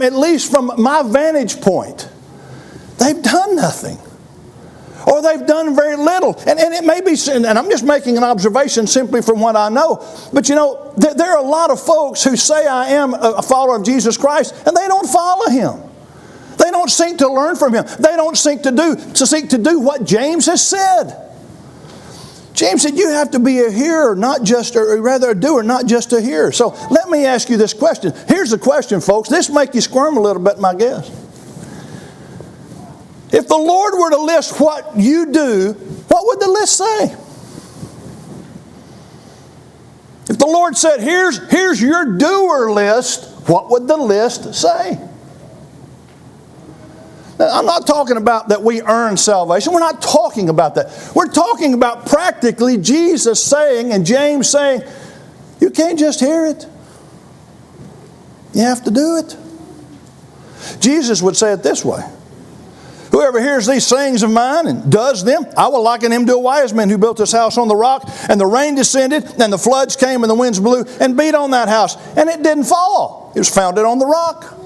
at least from my vantage point, they've done nothing. Or they've done very little. And it may be, and I'm just making an observation simply from what I know, but there are a lot of folks who say I am a follower of Jesus Christ, and they don't follow Him. They don't seek to learn from Him. They don't seek to do what James has said. James said you have to be a hearer, or rather a doer, not just a hearer. So let me ask you this question. Here's the question, folks. This make you squirm a little bit, my guess. If the Lord were to list what you do, what would the list say? If the Lord said, here's your doer list, what would the list say? Now, I'm not talking about that we earn salvation. We're not talking about that. We're talking about practically Jesus saying and James saying, you can't just hear it. You have to do it. Jesus would say it this way. Whoever hears these sayings of mine and does them, I will liken him to a wise man who built his house on the rock, and the rain descended, and the floods came, and the winds blew, and beat on that house. And it didn't fall. It was founded on the rock.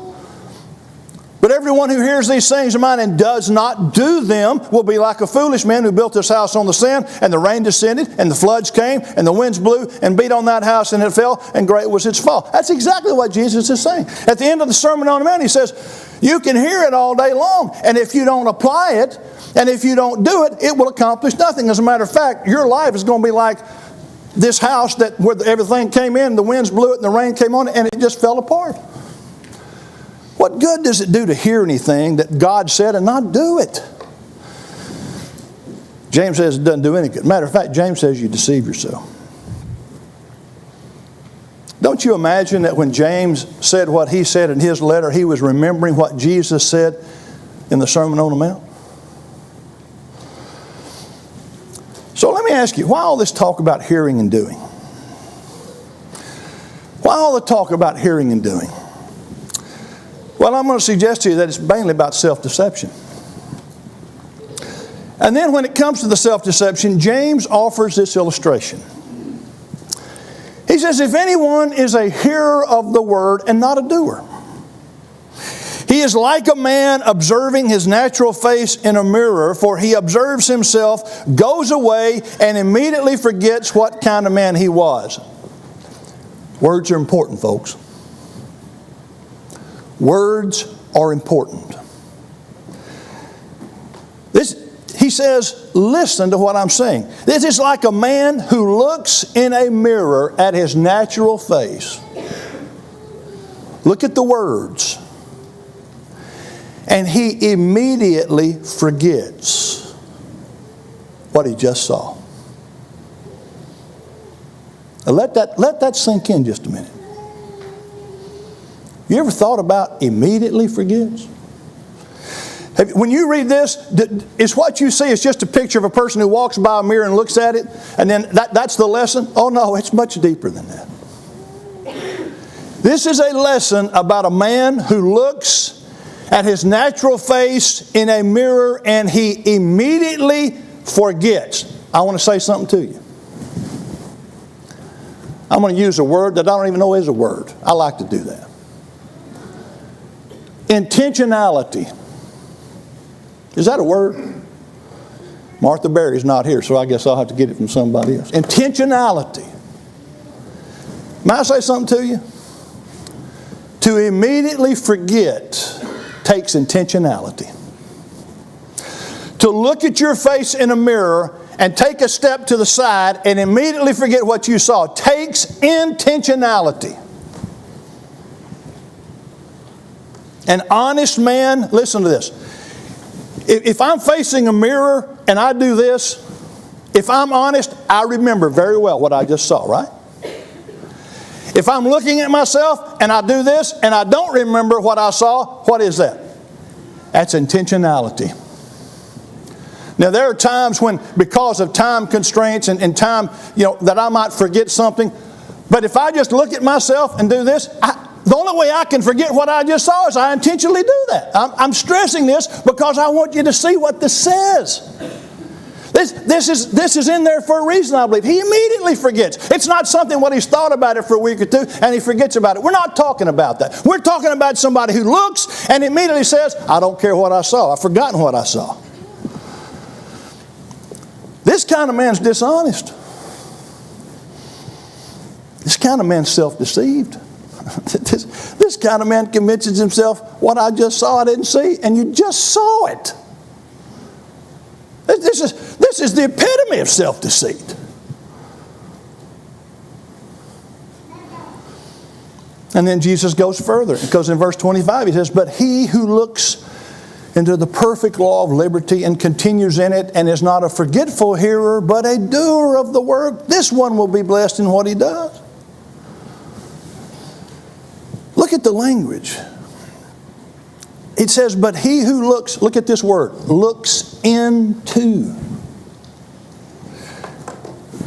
But everyone who hears these sayings of mine and does not do them will be like a foolish man who built his house on the sand, and the rain descended, and the floods came, and the winds blew, and beat on that house, and it fell, and great was its fall. That's exactly what Jesus is saying. At the end of the Sermon on the Mount, He says, you can hear it all day long, and if you don't apply it, and if you don't do it, it will accomplish nothing. As a matter of fact, your life is going to be like this house where everything came in, the winds blew it, and the rain came on it, and it just fell apart. What good does it do to hear anything that God said and not do it? James says it doesn't do any good. Matter of fact, James says you deceive yourself. Don't you imagine that when James said what he said in his letter, he was remembering what Jesus said in the Sermon on the Mount? So let me ask you, why all this talk about hearing and doing? Why all the talk about hearing and doing? Well, I'm going to suggest to you that it's mainly about self-deception. And then when it comes to the self-deception, James offers this illustration. He says, if anyone is a hearer of the word and not a doer, he is like a man observing his natural face in a mirror, for he observes himself, goes away, and immediately forgets what kind of man he was. Words are important, folks. Words are important. He says, listen to what I'm saying. This is like a man who looks in a mirror at his natural face. Look at the words. And he immediately forgets what he just saw. Now let that sink in just a minute. You ever thought about immediately forgets? When you read this, is what you see is just a picture of a person who walks by a mirror and looks at it, and then that's the lesson? Oh no, it's much deeper than that. This is a lesson about a man who looks at his natural face in a mirror and he immediately forgets. I want to say something to you. I'm going to use a word that I don't even know is a word. I like to do that. Intentionality. Is that a word? Martha Berry's not here, so I guess I'll have to get it from somebody else. Intentionality. May I say something to you? To immediately forget takes intentionality. To look at your face in a mirror and take a step to the side and immediately forget what you saw takes intentionality. An honest man, listen to this. If I'm facing a mirror and I do this, if I'm honest, I remember very well what I just saw, right? If I'm looking at myself and I do this and I don't remember what I saw, what is that? That's intentionality. Now there are times when, because of time constraints and time, that I might forget something. But if I just look at myself and do this, the only way I can forget what I just saw is I intentionally do that. I'm stressing this because I want you to see what this says. This is in there for a reason, I believe. He immediately forgets. It's not something what he's thought about it for a week or two and he forgets about it. We're not talking about that. We're talking about somebody who looks and immediately says, I don't care what I saw. I've forgotten what I saw. This kind of man's dishonest. This kind of man's self-deceived. This kind of man convinces himself, what I just saw I didn't see, and you just saw it. This is the epitome of self-deceit. And then Jesus goes further, because in verse 25 he says, but he who looks into the perfect law of liberty and continues in it and is not a forgetful hearer but a doer of the work, this one will be blessed in what he does. Look at the language. It says, but he who looks, look at this word, looks into.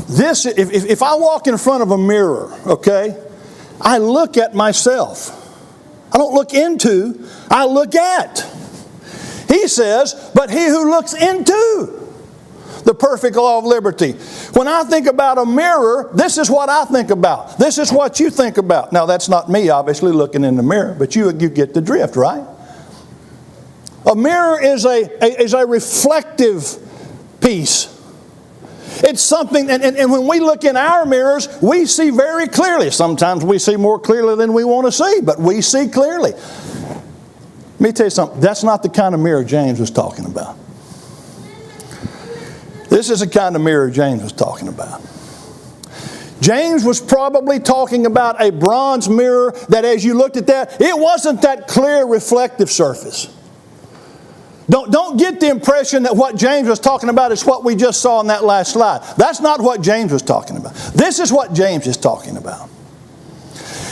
This, if I walk in front of a mirror, okay, I look at myself. I don't look into, I look at. He says, but he who looks into the perfect law of liberty. When I think about a mirror, this is what I think about. This is what you think about. Now, that's not me, obviously, looking in the mirror, but you get the drift, right? A mirror is a reflective piece. It's something, and when we look in our mirrors, we see very clearly. Sometimes we see more clearly than we want to see, but we see clearly. Let me tell you something. That's not the kind of mirror James was talking about. This is the kind of mirror James was talking about. James was probably talking about a bronze mirror that as you looked at that, it wasn't that clear reflective surface. Don't get the impression that what James was talking about is what we just saw in that last slide. That's not what James was talking about. This is what James is talking about.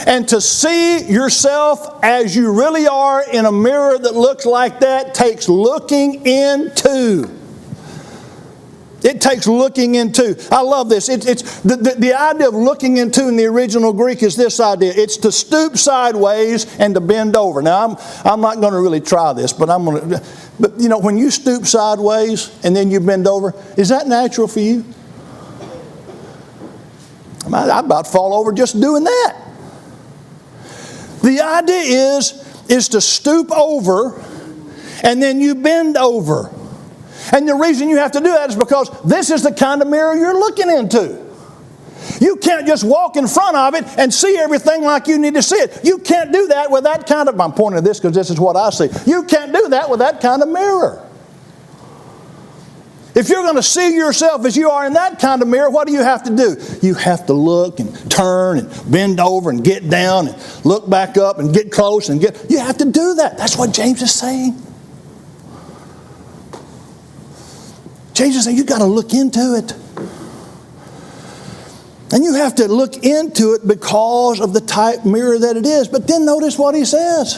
And to see yourself as you really are in a mirror that looks like that takes looking into. It takes looking into. I love this. It's the idea of looking into in the original Greek is this idea. It's to stoop sideways and to bend over. Now, I'm not going to really try this, but I'm going to. But you know, when you stoop sideways and then you bend over, is that natural for you? I'm about to fall over just doing that. The idea is to stoop over and then you bend over. And the reason you have to do that is because this is the kind of mirror you're looking into. You can't just walk in front of it and see everything like you need to see it. You can't do that with that kind of, I'm pointing to this because this is what I see. You can't do that with that kind of mirror. If you're going to see yourself as you are in that kind of mirror, what do you have to do? You have to look and turn and bend over and get down and look back up and get close and you have to do that. That's what James is saying. James is saying you've got to look into it. And you have to look into it because of the type mirror that it is. But then notice what he says.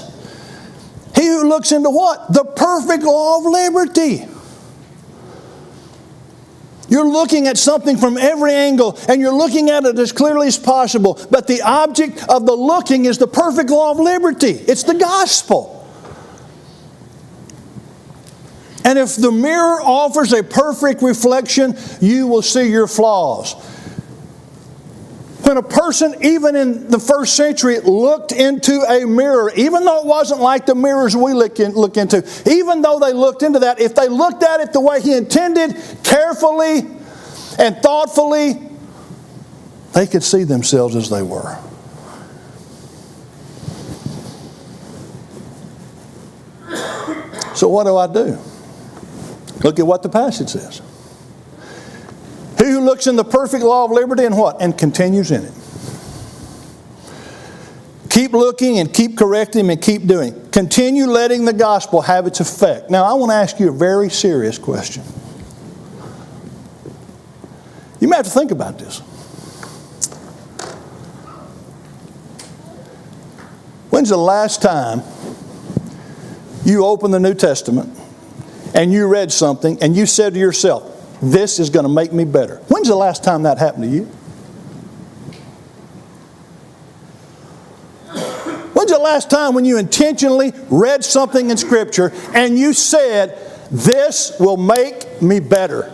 He who looks into what? The perfect law of liberty. You're looking at something from every angle and you're looking at it as clearly as possible. But the object of the looking is the perfect law of liberty. It's the gospel. And if the mirror offers a perfect reflection, you will see your flaws. When a person, even in the first century, looked into a mirror, even though it wasn't like the mirrors we look into, even though they looked into that, if they looked at it the way he intended, carefully and thoughtfully, they could see themselves as they were. So what do I do? Look at what the passage says. He who looks in the perfect law of liberty and what? And continues in it. Keep looking and keep correcting and keep doing. Continue letting the gospel have its effect. Now I want to ask you a very serious question. You may have to think about this. When's the last time you opened the New Testament and you read something and you said to yourself, this is going to make me better? When's the last time that happened to you? When's the last time when you intentionally read something in Scripture and you said, this will make me better?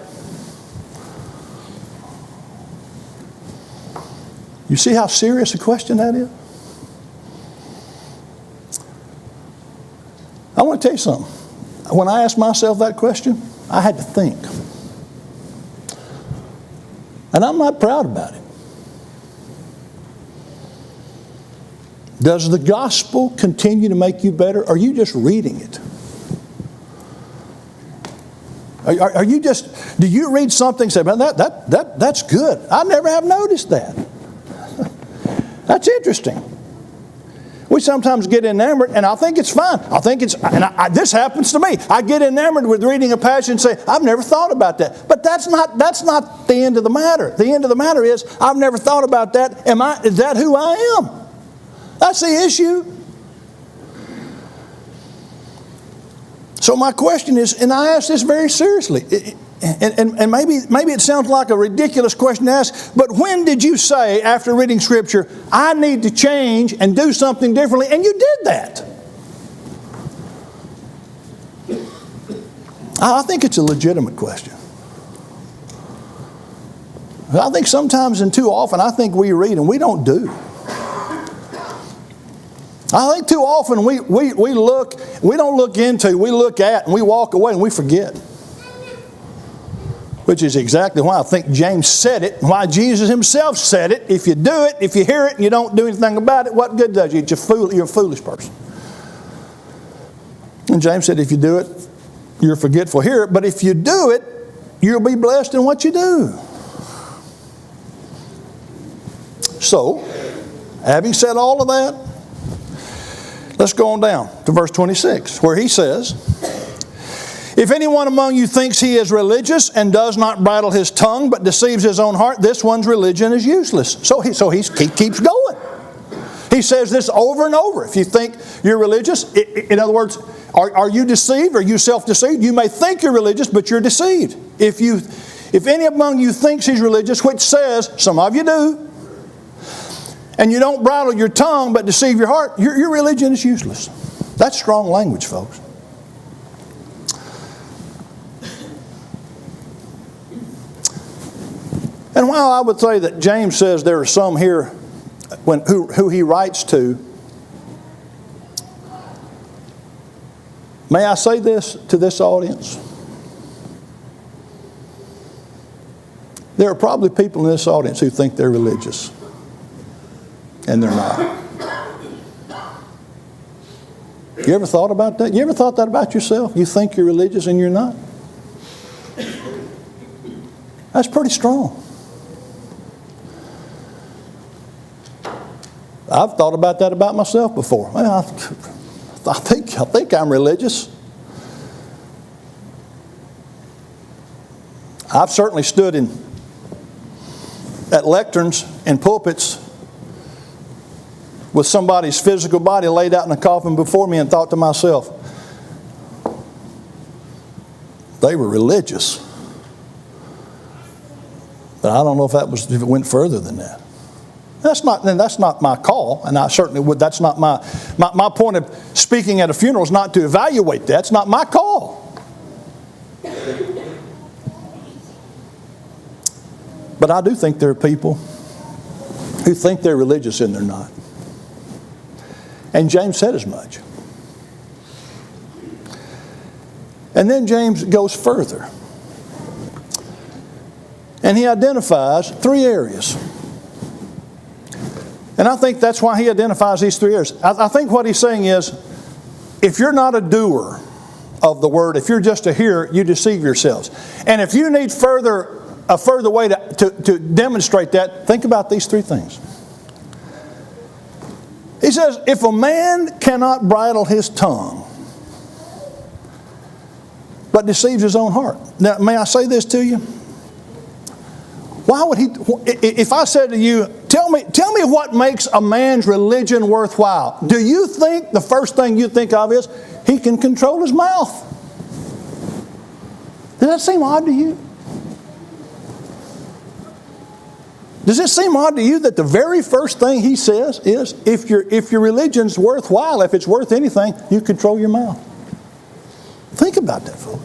You see how serious a question that is? I want to tell you something. When I asked myself that question, I had to think. And I'm not proud about it. Does the gospel continue to make you better? Or are you just reading it? Are you just, do you read something and say, man, that's good. I never have noticed that. That's interesting. We sometimes get enamored, and I think it's fine. I think it's, and this happens to me. I get enamored with reading a passage and say, I've never thought about that. But that's not the end of the matter. The end of the matter is, I've never thought about that. Is that who I am? That's the issue. So my question is, and I ask this very seriously, and maybe it sounds like a ridiculous question to ask, but when did you say, after reading Scripture, I need to change and do something differently, and you did that? I think it's a legitimate question. I think sometimes and too often, I think we read and we don't do. I think too often we don't look into, we look at, and we walk away and we forget. Which is exactly why I think James said it, why Jesus himself said it. If you do it, if you hear it and you don't do anything about it, what good does it? You're a foolish person. And James said, if you do it, you're forgetful. Hear it, but if you do it, you'll be blessed in what you do. So, having said all of that, let's go on down to verse 26, where he says, if anyone among you thinks he is religious and does not bridle his tongue but deceives his own heart, this one's religion is useless. So he keeps going. He says this over and over. If you think you're religious, in other words, are you deceived? Are you self-deceived? You may think you're religious, but you're deceived. If any among you thinks he's religious, which says, some of you do, and you don't bridle your tongue but deceive your heart, your religion is useless. That's strong language, folks. And while I would say that James says there are some here who he writes to, may I say this to this audience? There are probably people in this audience who think they're religious. And they're not. You ever thought about that? You ever thought that about yourself? You think you're religious and you're not? That's pretty strong. I've thought about that about myself before. Well, I think I'm religious. I've certainly stood at lecterns and pulpits with somebody's physical body laid out in a coffin before me and thought to myself, they were religious. But I don't know if it went further than that. That's not my call, and I certainly would. That's not my point of speaking at a funeral is not to evaluate that. It's not my call. But I do think there are people who think they're religious and they're not. And James said as much. And then James goes further. And he identifies 3 areas. And I think that's why he identifies these 3 areas. I think what he's saying is, if you're not a doer of the word, if you're just a hearer, you deceive yourselves. And if you need a further way to demonstrate that, think about these 3 things. He says, if a man cannot bridle his tongue, but deceives his own heart. Now, may I say this to you? Why would he, if I said to you, tell me what makes a man's religion worthwhile? Do you think the first thing you think of is, he can control his mouth? Does that seem odd to you? Does it seem odd to you that the very first thing he says is, if your religion's worthwhile, if it's worth anything, you control your mouth? Think about that, folks.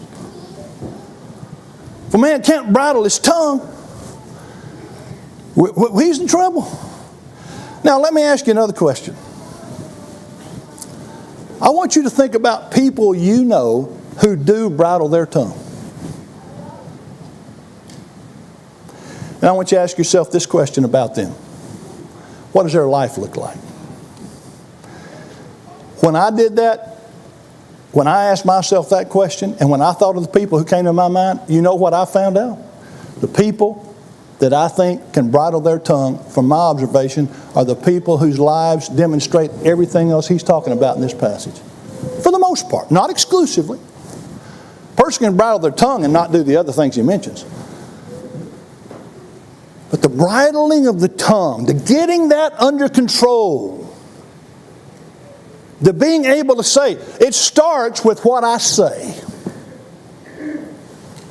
If a man can't bridle his tongue, he's in trouble. Now, let me ask you another question. I want you to think about people you know who do bridle their tongue. And I want you to ask yourself this question about them. What does their life look like? When I did that, when I asked myself that question, and when I thought of the people who came to my mind, you know what I found out? The people that I think can bridle their tongue, from my observation, are the people whose lives demonstrate everything else he's talking about in this passage. For the most part, not exclusively. A person can bridle their tongue and not do the other things he mentions. But the bridling of the tongue, the getting that under control, the being able to say, it starts with what I say,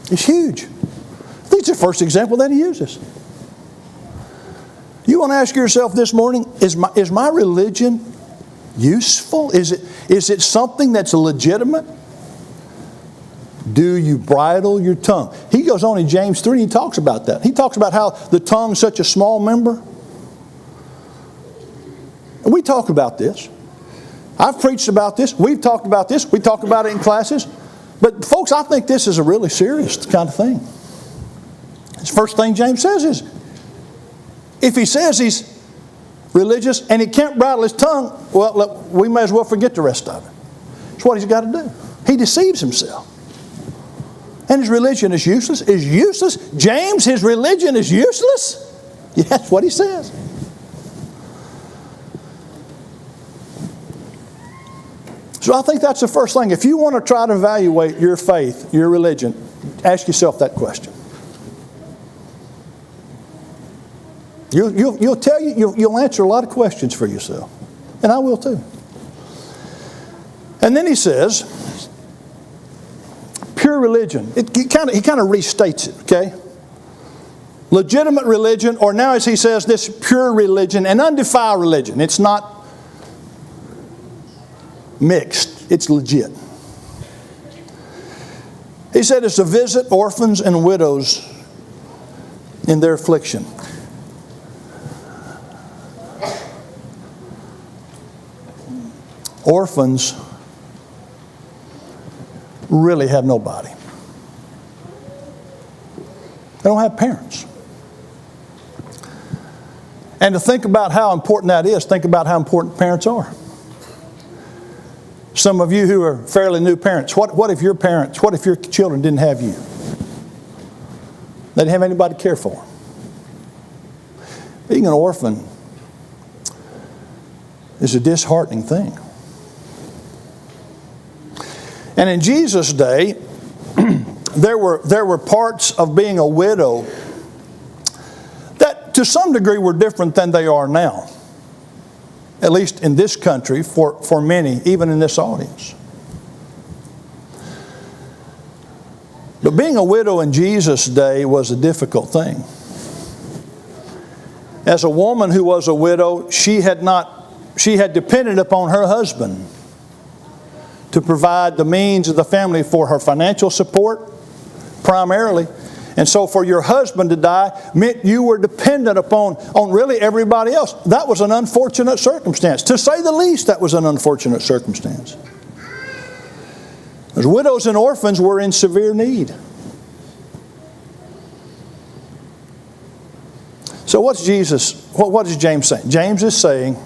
it's huge. I think it's the first example that he uses. You want to ask yourself this morning, is my religion useful? Is it something that's legitimate? Do you bridle your tongue? He goes on in James 3 and he talks about that. He talks about how the tongue's such a small member. And we talk about this. I've preached about this. We've talked about this. We talked about it in classes. But folks, I think this is a really serious kind of thing. The first thing James says is, if he says he's religious and he can't bridle his tongue, well, look, we may as well forget the rest of it. That's what he's got to do. He deceives himself. And his religion is useless. Is useless? James, his religion is useless? Yeah, that's what he says. So I think that's the first thing. If you want to try to evaluate your faith, your religion, ask yourself that question. You'll answer a lot of questions for yourself. And I will too. And then he says, pure religion. He kind of restates it, okay? Legitimate religion, or now as he says, this pure religion and undefiled religion. It's not mixed. It's legit. He said it's to visit orphans and widows in their affliction. Orphans really have nobody. They don't have parents. And to think about how important that is, think about how important parents are. Some of you who are fairly new parents, what if your children didn't have you? They didn't have anybody to care for them. Being an orphan is a disheartening thing. And in Jesus' day, there were parts of being a widow that to some degree were different than they are now. At least in this country, for many, even in this audience. But being a widow in Jesus' day was a difficult thing. As a woman who was a widow, she had depended upon her husband to provide the means of the family for her financial support, primarily. And so for your husband to die meant you were dependent upon really everybody else. That was an unfortunate circumstance. To say the least, that was an unfortunate circumstance. As widows and orphans were in severe need. So what is James saying? James is saying,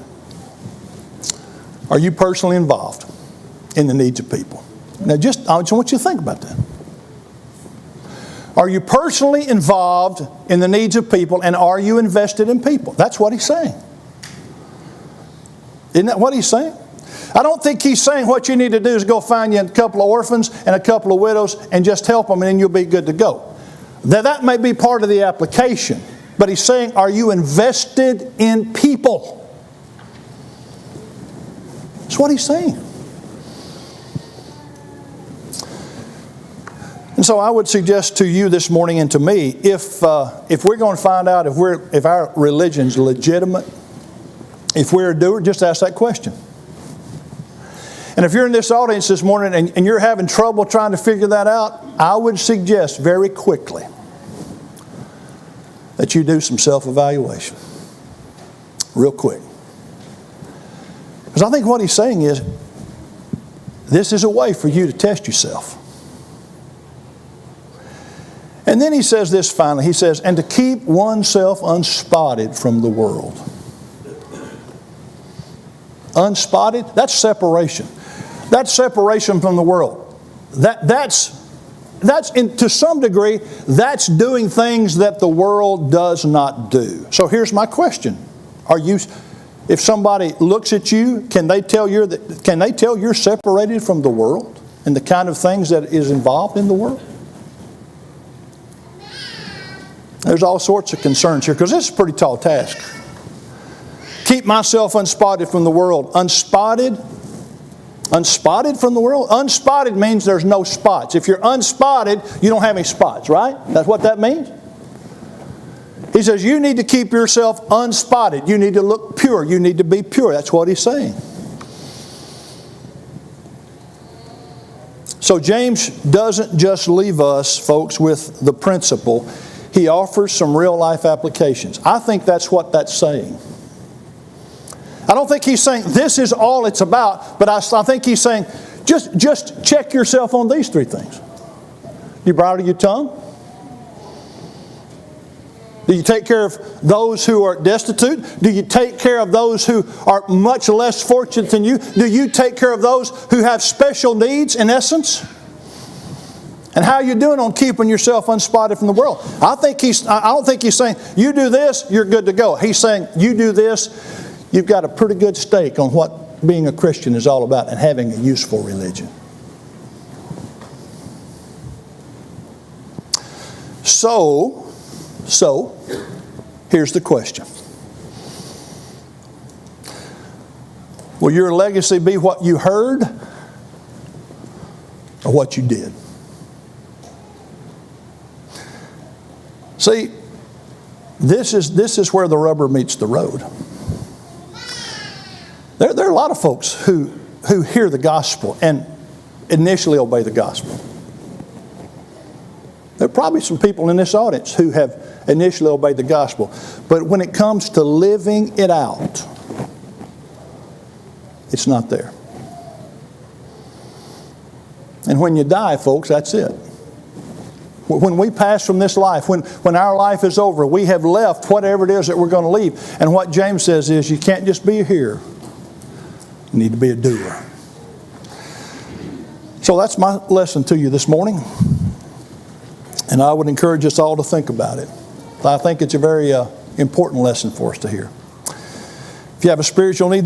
are you personally involved in the needs of people? Now I just want you to think about that. Are you personally involved in the needs of people, and are you invested in people? That's what he's saying. Isn't that what he's saying? I don't think he's saying what you need to do is go find you a couple of orphans and a couple of widows and just help them and then you'll be good to go. Now, that may be part of the application, but he's saying, are you invested in people? That's what he's saying. And so I would suggest to you this morning and to me, if we're going to find out if our religion's legitimate, if we're a doer, just ask that question. And if you're in this audience this morning and you're having trouble trying to figure that out, I would suggest very quickly that you do some self-evaluation. Real quick. Because I think what he's saying is, this is a way for you to test yourself. And then he says this finally. He says, and to keep oneself unspotted from the world. Unspotted, that's separation. That's separation from the world. That's to some degree, that's doing things that the world does not do. So here's my question. If somebody looks at you, can they tell you're separated from the world and the kind of things that is involved in the world? There's all sorts of concerns here, because this is a pretty tall task. Keep myself unspotted from the world. Unspotted? Unspotted from the world? Unspotted means there's no spots. If you're unspotted, you don't have any spots, right? That's what that means. He says you need to keep yourself unspotted. You need to look pure. You need to be pure. That's what he's saying. So James doesn't just leave us, folks, with the principle. He offers some real life applications. I think that's what that's saying. I don't think he's saying this is all it's about, but I think he's saying just check yourself on these three things. You bridle your tongue? Do you take care of those who are destitute? Do you take care of those who are much less fortunate than you? Do you take care of those who have special needs, in essence? And how are you doing on keeping yourself unspotted from the world? I don't think he's saying, you do this, you're good to go. He's saying, you do this, you've got a pretty good stake on what being a Christian is all about and having a useful religion. So, here's the question. Will your legacy be what you heard or what you did? See, this is where the rubber meets the road. There are a lot of folks who hear the gospel and initially obey the gospel. There are probably some people in this audience who have initially obeyed the gospel. But when it comes to living it out, it's not there. And when you die, folks, that's it. When we pass from this life, when our life is over, we have left whatever it is that we're going to leave. And what James says is, you can't just be a hearer. You need to be a doer. So that's my lesson to you this morning. And I would encourage us all to think about it. I think it's a very important lesson for us to hear. If you have a spiritual need this